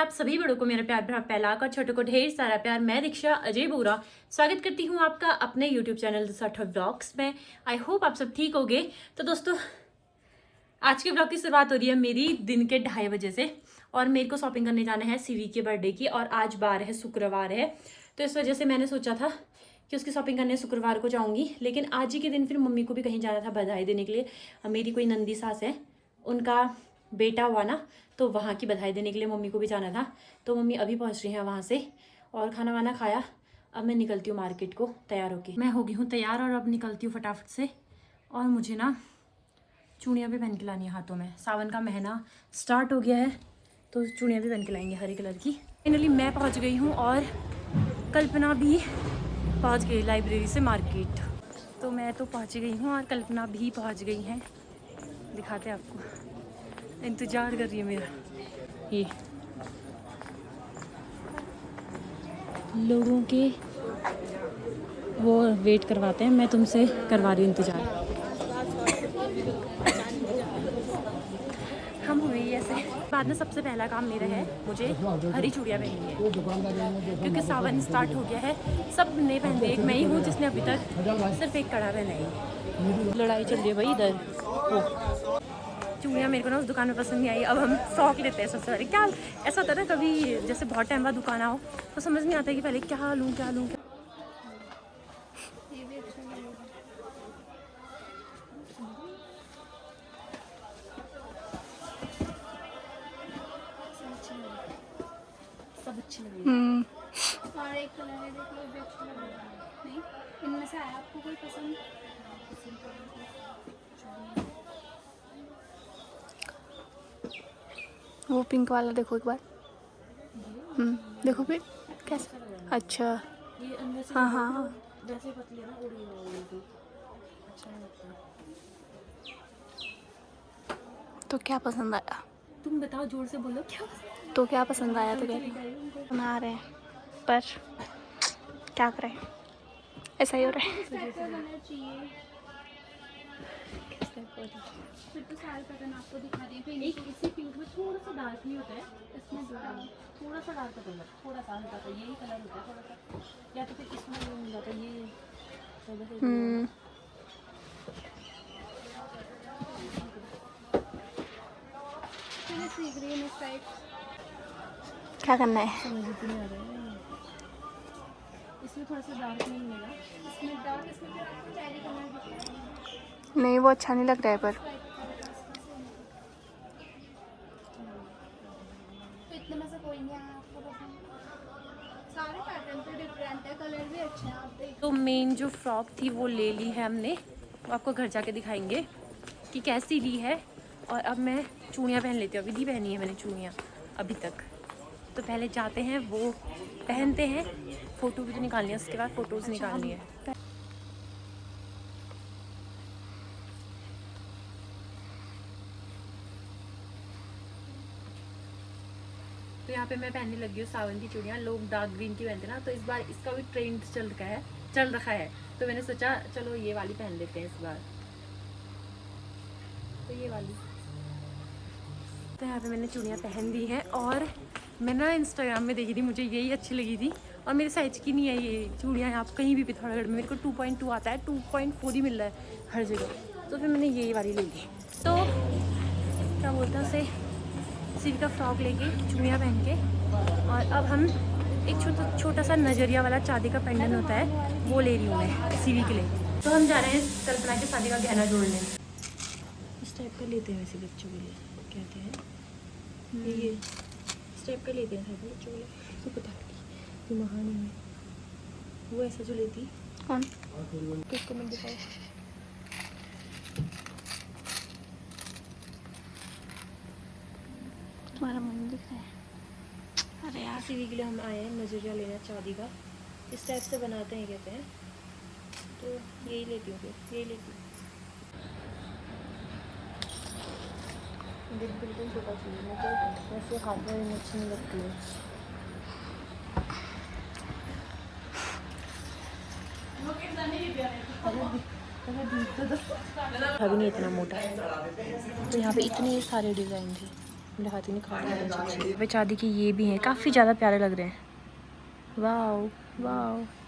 आप सभी बड़ों को मेरा प्यार भरा फैलाक और छोटों को ढेर सारा प्यार। मैं दीक्षा अजय बोरा स्वागत करती हूँ आपका अपने YouTube चैनल दिशा व्लॉग्स में। आई होप आप सब ठीक होगे। तो दोस्तों आज के ब्लॉग की शुरुआत हो रही है मेरी दिन के 2:30 बजे से और मेरे को शॉपिंग करने जाना है सीवी के बर्थडे की और आज बार है, शुक्रवार है। तो इस वजह से मैंने सोचा था कि उसकी शॉपिंग करने शुक्रवार को जाऊँगी, लेकिन आज ही के दिन फिर मम्मी को भी कहीं जाना था बधाई देने के लिए। मेरी कोई नंदी सास है, उनका बेटा हुआ ना, तो वहाँ की बधाई देने के लिए मम्मी को भी जाना था। तो मम्मी अभी पहुँच रही हैं वहाँ से और खाना वाना खाया। अब मैं निकलती हूँ मार्केट को तैयार होके। मैं हो गई हूँ तैयार और अब निकलती हूँ फटाफट से। और मुझे ना चूड़ियाँ भी पहन के लानी है हाथों में। सावन का महीना स्टार्ट हो गया है तो चूड़ियाँ भी पहन के लाएंगे हरे कलर की। फाइनली मैं पहुँच गई हूँ और कल्पना भी पहुँच गई लाइब्रेरी से मार्केट। तो मैं तो पहुँच गई हूँ और कल्पना भी पहुँच गई हैं। दिखाते हैं आपको, इंतज़ार कर रही है मेरा। ये लोगों के वो वेट करवाते हैं, मैं तुमसे करवा रही हूँ इंतज़ार। हम हुई ऐसे। बाद में सबसे पहला काम मेरा है, मुझे हरी चूड़ियाँ पहननी है क्योंकि सावन स्टार्ट हो गया है। सब ने पहन ली, एक मैं ही हूँ जिसने अभी तक सिर्फ एक कड़ा पहना है। लड़ाई चल रही है भाई इधर। चूड़ियाँ मेरे को ना उस दुकान में पसंद नहीं आई। अब हम फ्रॉक लेते हैं सबसे पहले। क्या ऐसा होता है ना, कभी जैसे बहुत टाइम बाद दुकान आओ तो समझ नहीं आता कि पहले क्या लूँ क्या लूँ क्या। सब अच्छे लग रहे हैं। और एक कलर है, देख लो, भी अच्छा लग रहा है। नहीं, इनमें से आया आपको कोई पसंद? वो पिंक वाला देखो एक बार। देखो फिर कैसा। अच्छा ये अंदर से हाँ हाँ हाँ। वैसे पतली है ना, उड़ी अच्छा नहीं लगता। तो क्या पसंद आया? तुम बताओ, जोर से बोलो क्या पसंद। तो क्या पसंद आया? तो क्या बना रहे हैं पर क्या करें, ऐसा ही हो रहा है। फिर तो सारे पैटर्न आपको दिखा दिए। फिर एक इसी पिंक में थोड़ा सा डार्क नहीं होता है, इसमें थोड़ा सा डार्क कलर, थोड़ा सा हल्का सा यही कलर होता है थोड़ा सा, या तो फिर इसमें वो मिल जाता है ये। सीख रही है इस टाइप। क्या करना है? समझ ही नहीं आ रहा है। इसमें थोड़ा सा डार्क नहीं मिलेगा, इसमें डार्क, इसमें चेरी कलर नहीं, वो अच्छा नहीं लग रहा है पर तो इतने में से कोई नहीं आया आपको पसंद? सारे पैटर्न तो डिफरेंट है, कलर भी अच्छे हैं, आप देख। तो मेन जो फ्रॉक थी वो ले ली है हमने, वो आपको घर जाके दिखाएंगे कि कैसी ली है। और अब मैं चूड़ियाँ पहन लेती हूँ। अभी नहीं पहनी है मैंने चूड़ियाँ अभी तक। तो पहले जाते हैं वो पहनते हैं, फ़ोटो भी तो निकालनी है, उसके बाद फ़ोटोज़ निकालनी है। तो यहाँ पे मैं पहनने लगी हूँ सावन की चूड़ियाँ। लोग डार्क ग्रीन की पहनते ना, तो इस बार इसका भी ट्रेंड चल रखा है। तो मैंने सोचा चलो ये वाली पहन लेते हैं इस बार। तो ये वाली, तो यहाँ पे मैंने चूड़ियाँ पहन ली हैं और मैं ना इंस्टाग्राम में देखी थी, मुझे यही अच्छी लगी थी और मेरे साइज की नहीं है ये चूड़ियाँ। आप कहीं भी पिथौरागढ़ में मेरे को 2.2 आता है, 2.4 ही मिल रहा है हर जगह। तो फिर मैंने यही वाली ले ली। तो क्या बोलते हैं उसे, सिर का फ्रॉक लेके चूड़ियाँ पहन के, और अब हम एक छोटा सा नजरिया वाला चांदी का पेंडेंट होता है वो ले रही हूँ मैं सीवी के लिए। तो हम जा रहे हैं कल्पना के शादी का गहना जोड़ने। इस टाइप का लेते हैं वैसे बच्चों के लिए, कहते हैं ये इस टाइप का लेते हैं सब बच्चों के लिए। तो पता नहीं महानी है वो ऐसा जो लेती। कौन? किसको मैं दिखाऊँ? तुम्हारा मुंह दिख रहा है। अरे यार, सीवी के लिए हम आए हैं नजरिया लेना चांदी का। इस टाइप से बनाते हैं कहते हैं, तो यही लेती हूँ, फिर यही लेती हूँ। बिल्कुल छोटा चाहिए, मैं तो वैसे हाथ में अच्छी नहीं लगती है। अभी नहीं इतना मोटा है। तो यहाँ पे इतने सारे डिज़ाइन थे। मेरे हाथ ही नहीं खा रहा है। चांदी की ये भी हैं, काफ़ी ज़्यादा प्यारे लग रहे हैं। वाह वाह।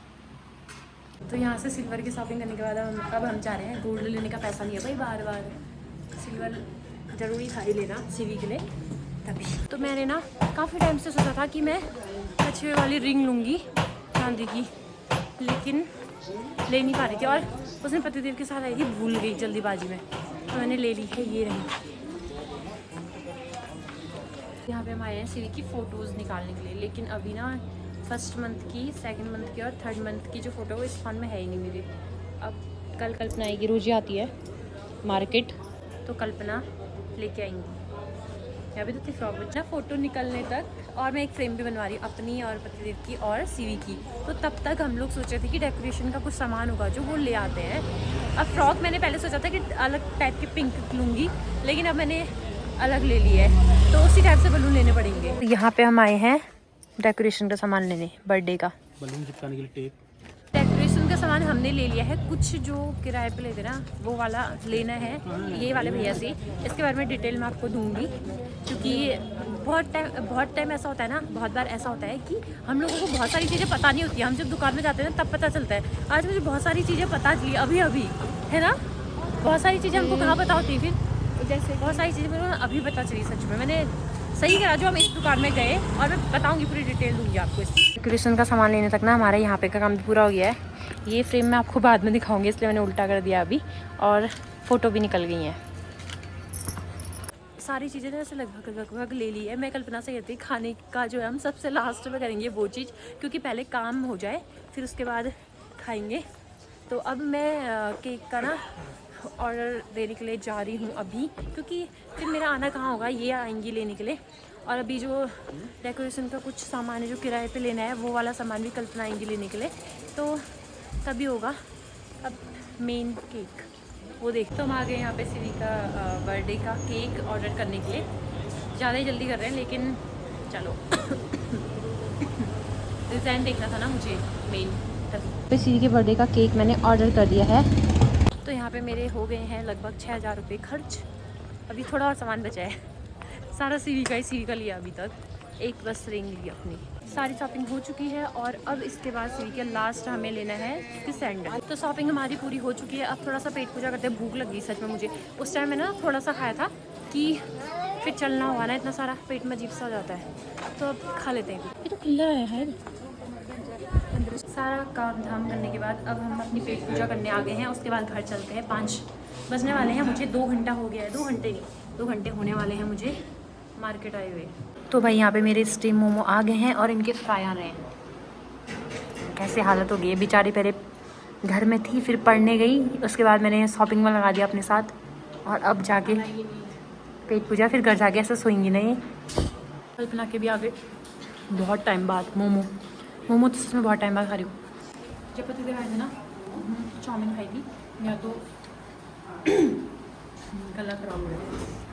तो यहाँ से सिल्वर की शॉपिंग करने के बाद अब हम चाह रहे हैं, गोल्ड लेने का पैसा नहीं है भाई, बार बार सिल्वर ज़रूरी था ही लेना सीवी के लिए तभी। तो मैंने ना काफ़ी टाइम से सोचा था कि मैं अच्छे वाली रिंग लूँगी चांदी की, लेकिन ले नहीं पा रही थी और उसने पतिदेव के साथ आई थी, भूल गई जल्दीबाजी में, तो मैंने ले ली है ये रही। यहाँ पे हम आए हैं सीवी की फ़ोटोज़ निकालने के लिए, लेकिन अभी ना फर्स्ट मंथ की, सेकंड मंथ की और थर्ड मंथ की जो फ़ोटो है इस फ़ोन में है ही नहीं मेरी। अब कल कल्पना आएगी, रोज़ ही आती है मार्केट, तो कल्पना लेके आएंगी। अभी तो थी फ्रॉक बच्चा फ़ोटो निकलने तक, और मैं एक फ्रेम भी बनवा रही हूँ अपनी और पतिदेव की और सीवी की। तो तब तक हम लोग सोचे थे कि डेकोरेशन का कुछ सामान होगा जो वो ले आते हैं। अब फ्रॉक मैंने पहले सोचा था कि अलग टाइप की पिंक लूँगी, लेकिन अब मैंने अलग ले ली है, तो उसी टाइप से बलून लेने पड़ेंगे। यहाँ पे हम आए हैं डेकोरेशन का सामान लेने, बर्थडे का बलून चिपकाने के लिए टेप। डेकोरेशन का सामान हमने ले लिया है, कुछ जो किराए पे लेते ना वो वाला लेना है, ये वाले भैया से। इसके बारे में डिटेल मैं आपको दूंगी, क्योंकि बहुत टाइम ऐसा होता है ना, बहुत बार ऐसा होता है कि हम लोगों को बहुत सारी चीज़ें पता नहीं होती है। हम जब दुकान में जाते हैं तब पता चलता है। आज मुझे बहुत सारी चीज़ें पता चली अभी है ना, बहुत सारी चीज़ें हमको कहाँ पता होती है, फिर जैसे बहुत सारी चीज़ें मेरे को अभी पता चली। सच में मैंने सही करा जो हम इस दुकान में गए, और मैं बताऊंगी, पूरी डिटेल दूंगी आपको। इस डेकोरेशन का सामान लेने तक ना हमारा यहाँ पे का काम भी पूरा हो गया है। ये फ्रेम मैं आपको बाद में दिखाऊंगी, इसलिए मैंने उल्टा कर दिया अभी, और फ़ोटो भी निकल गई हैं। सारी चीज़ें ना ऐसे लगभग ले ली है। मैं कल्पना से कहती खाने का जो है हम सबसे लास्ट में करेंगे वो चीज़, क्योंकि पहले काम हो जाए फिर उसके बाद खाएँगे। तो अब मैं केक का ना ऑर्डर देने के लिए जा रही हूँ अभी, क्योंकि फिर मेरा आना कहाँ होगा, ये आएंगी लेने के लिए। और अभी जो डेकोरेशन का कुछ सामान है जो किराए पे लेना है, वो वाला सामान भी कल्पना आएंगी लेने के लिए, तो तभी होगा। अब मेन केक वो देख, तो हम आ गए यहाँ पे सीवी का बर्थडे का केक ऑर्डर करने के लिए। ज़्यादा ही जल्दी कर रहे हैं, लेकिन चलो डिज़ाइन देखना था ना मुझे मेन, तभी। सीवी के बर्थडे का केक मैंने ऑर्डर कर दिया है। तो यहाँ पे मेरे हो गए हैं लगभग 6000 रुपये खर्च। अभी थोड़ा और सामान बचा है, सारा सीवी का लिया अभी तक, एक बस रिंग ली अपनी। सारी शॉपिंग हो चुकी है, और अब इसके बाद सीवी के लास्ट हमें लेना है इसकी सैंडल। तो शॉपिंग हमारी पूरी हो चुकी है। अब थोड़ा सा पेट पूजा करते हैं, भूख लगी सच में मुझे। उस टाइम मैंने ना थोड़ा सा खाया था कि फिर चलना हुआ ना, इतना सारा पेट में अजीब सा हो जाता है, तो अब खा लेते हैं। ये तो खुला है। सारा काम धाम करने के बाद अब हम अपनी पेट पूजा करने आ गए हैं। उसके बाद घर चलते हैं। 5 बजने वाले हैं, मुझे 2 घंटा हो गया है, 2 घंटे नहीं 2 घंटे होने वाले हैं मुझे मार्केट आए हुए। तो भाई यहाँ पे मेरे स्टीम मोमो आ गए हैं, और इनके फ्राई आ रहे हैं। कैसे हालत हो गई है बेचारी, पहले घर में थी फिर पढ़ने गई, उसके बाद मैंने शॉपिंग में लगा दिया अपने साथ, और अब जाके पेट पूजा, फिर घर जाके ऐसे सोएंगी नहीं। कल्पना के भी आ गए बहुत टाइम बाद मोमो तो सच में बहुत टाइम बाद खा रही हूँ। जब पति देव आए थे ना, चाउमीन खाई थी, या तो गला खराब हो गया,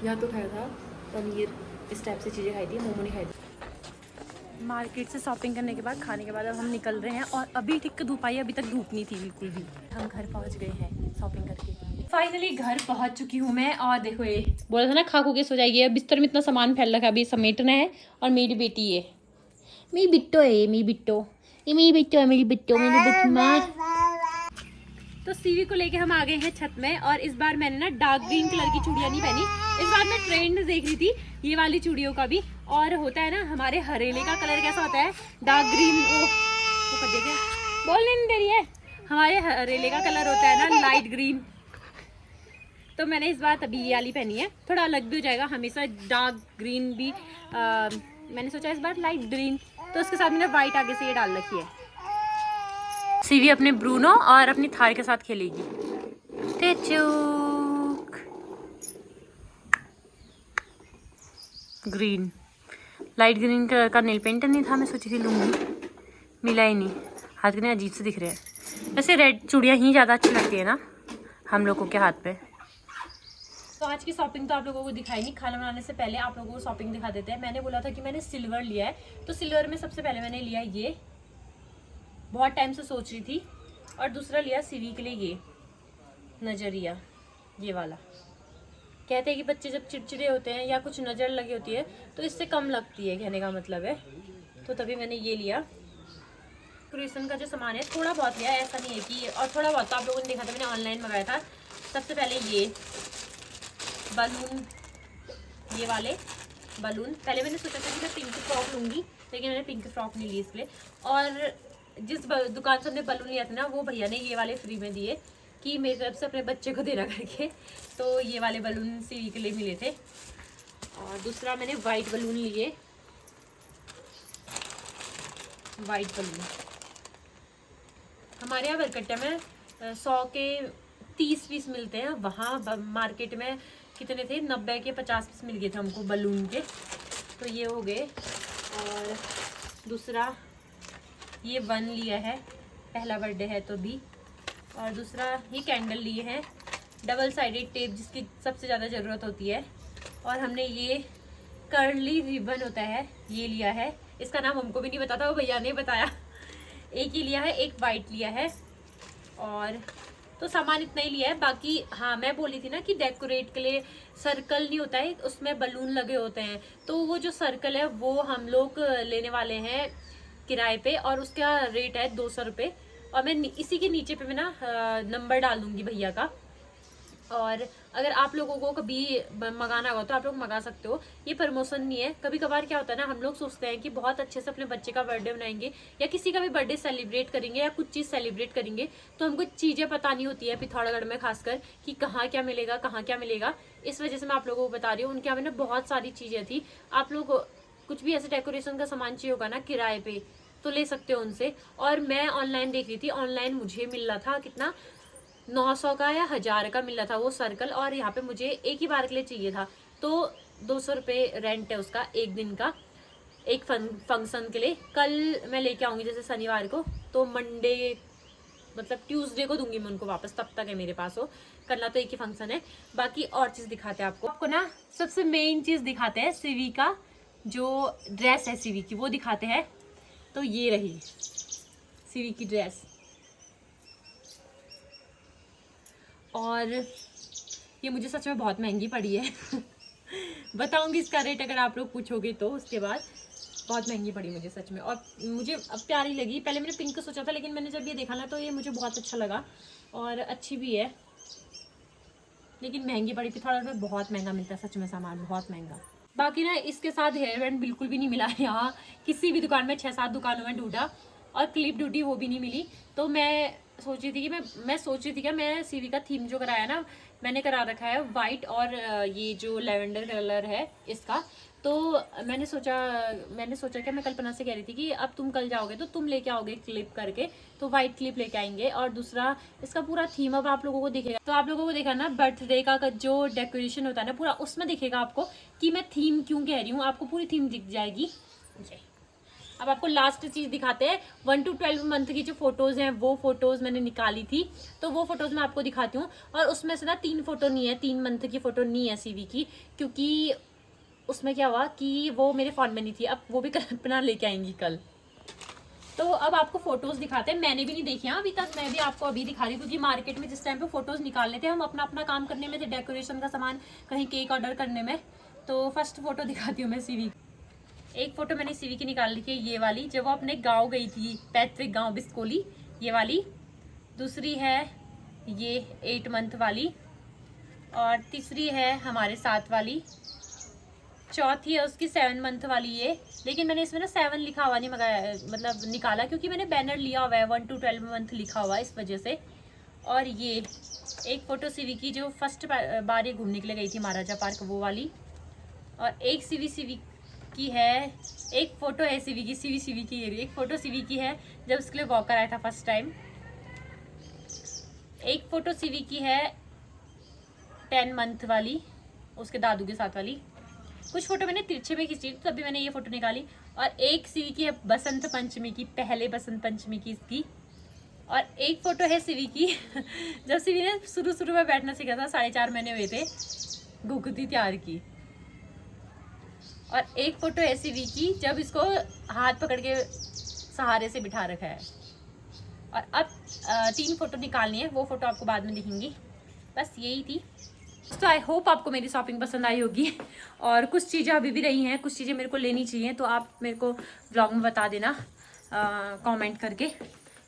या तो खाया था पनीर, इस टाइप से चीज़ें खाई थी, मोमो नहीं खाई थी। मार्केट से शॉपिंग करने के बाद, खाने के बाद अब हम निकल रहे हैं, और अभी ठीक धूप आई है, अभी तक धूप नहीं थी बिल्कुल भी। हम घर पहुँच गए हैं शॉपिंग करके। फाइनली घर पहुँच चुकी हूँ मैं, और देखो ये बोला था ना खा खो के सो जाएगी। बिस्तर में इतना सामान फैल रखा है, अभी समेटना है। और मेरी बेटी है, मेरी बिट्टो है, मेरी बिट्टो, ये मेरी बिट्टो है, मेरी बिट्टो, मेरी बिट्टो। तो सीवी को लेके हम आ गए हैं छत में, और इस बार मैंने ना डार्क ग्रीन कलर की चूड़ियाँ नहीं पहनी। इस बार मैं ट्रेंड देख रही थी ये वाली चूड़ियों का भी, और होता है ना हमारे हरेले का कलर कैसा होता है, डार्क ग्रीन। वो कर दिया, बोलने नहीं दे रही है। हमारे हरेले का कलर होता है ना लाइट ग्रीन, तो मैंने इस बार तभी ये वाली पहनी है। थोड़ा अलग भी हो जाएगा, हमेशा डार्क ग्रीन भी मैंने सोचा इस बार लाइट ग्रीन, तो उसके साथ मैंने वाइट आगे से ये डाल रखी है। सीवी अपने ब्रूनो और अपनी थार के साथ खेलेगी। ग्रीन, लाइट ग्रीन कलर का नेल पेंट नहीं था, मैं सोची थी लूँगी, मिला ही नहीं। हाथ कितने अजीब से दिख रहे हैं। वैसे रेड चूड़ियाँ ही ज़्यादा अच्छी लगती है ना हम लोगों के हाथ पे। तो आज की शॉपिंग तो आप लोगों को दिखाई नहीं, खाना बनाने से पहले आप लोगों को शॉपिंग दिखा देते हैं। मैंने बोला था कि मैंने सिल्वर लिया है, तो सिल्वर में सबसे पहले मैंने लिया ये, बहुत टाइम से सोच रही थी। और दूसरा लिया सीवी के लिए ये नजरिया, ये वाला कहते हैं कि बच्चे जब चिड़चिड़े होते हैं या कुछ नज़र लगी होती है तो इससे कम लगती है, कहने का मतलब है। तो तभी मैंने ये लिया। डेकोरेशन का जो सामान है थोड़ा बहुत लिया, ऐसा नहीं है कि, और थोड़ा बहुत तो आप लोगों ने देखा था मैंने ऑनलाइन मंगाया था। सबसे पहले ये बलून, ये वाले बलून। पहले मैंने सोचा था कि मैं पिंक फ्रॉक लूँगी, लेकिन मैंने पिंक फ्रॉक नहीं ली इसलिए। और जिस दुकान से हमने बलून लिया था ना, वो भैया ने ये वाले फ्री में दिए कि मेरी तरफ से अपने बच्चे को देना करके। तो ये वाले बलून सीवी के लिए मिले थे। और दूसरा मैंने वाइट बलून लिए, वाइट बलून। हमारे यहाँ बरकट्टा में 100 के 30 पीस मिलते हैं, वहाँ मार्केट में कितने थे, 90 के 50 पीस मिल गए थे हमको बलून के। तो ये हो गए। और दूसरा ये 1 लिया है, पहला बर्थडे है तो भी। और दूसरा ये कैंडल लिए हैं, डबल साइडेड टेप जिसकी सबसे ज़्यादा ज़रूरत होती है। और हमने ये कर्ली रिबन होता है, ये लिया है। इसका नाम हमको भी नहीं पता था, वो भैया ने बताया। एक ही लिया है, एक वाइट लिया है। और तो सामान इतना ही लिया है। बाकी हाँ, मैं बोली थी ना कि डेकोरेट के लिए सर्कल नहीं होता है, उसमें बलून लगे होते हैं। तो वो जो सर्कल है वो हम लोग लेने वाले हैं किराए पे, और उसका रेट है 200 रुपये। और मैं इसी के नीचे पे मैं ना नंबर डाल दूँगी भैया का। और अगर आप लोगों को कभी मंगाना होगा तो आप लोग मंगा सकते हो, ये प्रमोशन नहीं है। कभी कभार क्या होता है ना, हम लोग सोचते हैं कि बहुत अच्छे से अपने बच्चे का बर्थडे मनाएंगे या किसी का भी बर्थडे सेलिब्रेट करेंगे या कुछ चीज़ सेलिब्रेट करेंगे, तो हमको चीज़ें पता नहीं होती है पिथौरागढ़ में खासकर कि कहाँ क्या मिलेगा, कहाँ क्या मिलेगा। इस वजह से मैं आप लोगों को बता रही हूँ। उनके यहाँ में ना बहुत सारी चीज़ें थी। आप लोग कुछ भी ऐसे डेकोरेशन का सामान चाहिए होगा ना किराए पे तो ले सकते हो उनसे। और मैं ऑनलाइन देख रही थी, ऑनलाइन मुझे मिल रहा था कितना, 900 का या 1000 का मिल रहा था वो सर्कल। और यहाँ पे मुझे एक ही बार के लिए चाहिए था, तो 200 रुपये रेंट है उसका एक दिन का, एक फंक्शन के लिए। कल मैं लेके आऊँगी जैसे शनिवार को, तो मंडे मतलब ट्यूसडे को दूंगी मैं उनको वापस, तब तक है मेरे पास वो। करना तो एक ही फंक्शन है। बाकी और चीज़ दिखाते हैं आपको ना, सबसे मेन चीज़ दिखाते हैं सीवी का जो ड्रेस है सीवी की, वो दिखाते हैं। तो ये रही सीवी की ड्रेस। और ये मुझे सच में बहुत महंगी पड़ी है। बताऊंगी इसका रेट अगर आप लोग पूछोगे तो। उसके बाद बहुत महंगी पड़ी मुझे सच में, और मुझे अब प्यारी लगी। पहले मैंने पिंक सोचा था, लेकिन मैंने जब ये देखा ना तो ये मुझे बहुत अच्छा लगा और अच्छी भी है, लेकिन महंगी पड़ी थी थोड़ा। में बहुत महंगा मिलता है सच में सामान, बहुत महंगा। बाकी ना इसके साथ हेयर बैंड बिल्कुल भी नहीं मिला यहाँ, किसी भी दुकान में 6-7 दुकानों में ढूंढा, और क्लिप ड्यूटी वो भी नहीं मिली। तो मैं सोच रही थी कि मैं सोच रही थी कि मैं सीवी का थीम जो कराया ना, मैंने करा रखा है वाइट और ये जो लेवेंडर कलर है इसका। तो मैंने सोचा कि मैं कल्पना से कह रही थी कि अब तुम कल जाओगे तो तुम लेके आओगे क्लिप करके, तो वाइट क्लिप लेके आएंगे। और दूसरा इसका पूरा थीम अब आप लोगों को दिखेगा। तो आप लोगों को देखा ना बर्थडे का जो डेकोरेशन होता है ना पूरा, उसमें दिखेगा आपको कि मैं थीम क्यों कह रही हूँ, आपको पूरी थीम दिख जाएगी। अब आपको लास्ट चीज़ दिखाते हैं, 1 to 12 मंथ की जो फोटोज़ हैं वो फोटोज़ मैंने निकाली थी, तो वो फोटोज़ मैं आपको दिखाती हूँ। और उसमें से ना 3 फोटो नहीं है, 3 मंथ की फ़ोटो नहीं है सीवी की, क्योंकि उसमें क्या हुआ कि वो मेरे फ़ोन में नहीं थी। अब वो भी कल्पना लेके आएंगी कल। तो अब आपको फ़ोटोज़ दिखाते हैं, मैंने भी नहीं देखी अभी तक, मैं भी आपको अभी दिखा रही हूँ, क्योंकि मार्केट में जिस टाइम पे फ़ोटोज़ निकाल लेते हैं हम अपना अपना काम करने में थे, डेकोरेशन का सामान, कहीं केक ऑर्डर करने में। तो फर्स्ट फ़ोटो दिखाती हूँ मैं सीवी। एक फ़ोटो मैंने सीवी की निकाल ली थी, ये वाली, जब वो अपने गांव गई थी, पैतृक गांव बिस्कोली, ये वाली। दूसरी है ये 8 मंथ वाली, और तीसरी है हमारे साथ वाली। चौथी है उसकी 7 मंथ वाली ये, लेकिन मैंने इसमें ना 7 लिखा हुआ नहीं मंगाया, मतलब निकाला, क्योंकि मैंने बैनर लिया हुआ है 1 to 12 मंथ लिखा हुआ है इस वजह से। और ये एक फ़ोटो सीवी की जो फर्स्ट बार ये घूमने के लिए गई थी महाराजा पार्क, वो वाली। और एक सीवी की है, एक फ़ोटो है सीवी की, सीवी की एक फ़ोटो सीवी की है जब उसके लिए वॉकर आया था फर्स्ट टाइम। एक फ़ोटो सीवी की है 10 मंथ वाली, उसके दादू के साथ वाली। कुछ फ़ोटो मैंने तिरछे में खींची तभी मैंने ये फ़ोटो निकाली। और एक सीवी की है बसंत पंचमी की, पहले बसंत पंचमी की इसकी। और एक फ़ोटो है सीवी की जब सीवी ने शुरू में बैठना सीखा था, 4.5 महीने हुए थे, घुघुती त्यार की। और एक फ़ोटो है सीवी की जब इसको हाथ पकड़ के सहारे से बिठा रखा है। और अब 3 फ़ोटो निकालनी है, वो फ़ोटो आपको बाद में दिखेंगी। बस यही थी। तो आई होप आपको मेरी शॉपिंग पसंद आई होगी और कुछ चीज़ें अभी भी रही हैं, कुछ चीज़ें मेरे को लेनी चाहिए, तो आप मेरे को व्लॉग में बता देना कमेंट करके,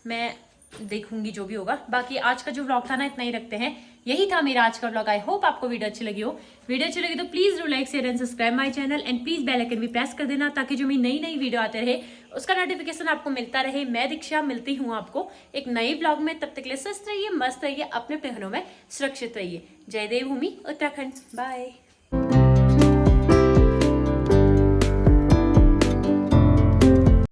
मैं देखूंगी जो भी होगा। बाकी आज का जो व्लॉग था ना, इतना ही रखते हैं। यही था मेरा आज का व्लॉग। आई होप आपको वीडियो अच्छी लगी हो। वीडियो अच्छी लगी तो please do like share and subscribe my channel and please bell icon भी प्रेस कर देना, ताकि जो मेरी नई नई वीडियो आते रहे उसका नोटिफिकेशन आपको मिलता रहे। मैं दीक्षा मिलती हूँ आपको एक नए व्लॉग में। तब तक के लिए स्वस्थ रहिए, मस्त रहिए, अपने अपने घरों में सुरक्षित रहिए। जय देवभूमि उत्तराखंड। बाय।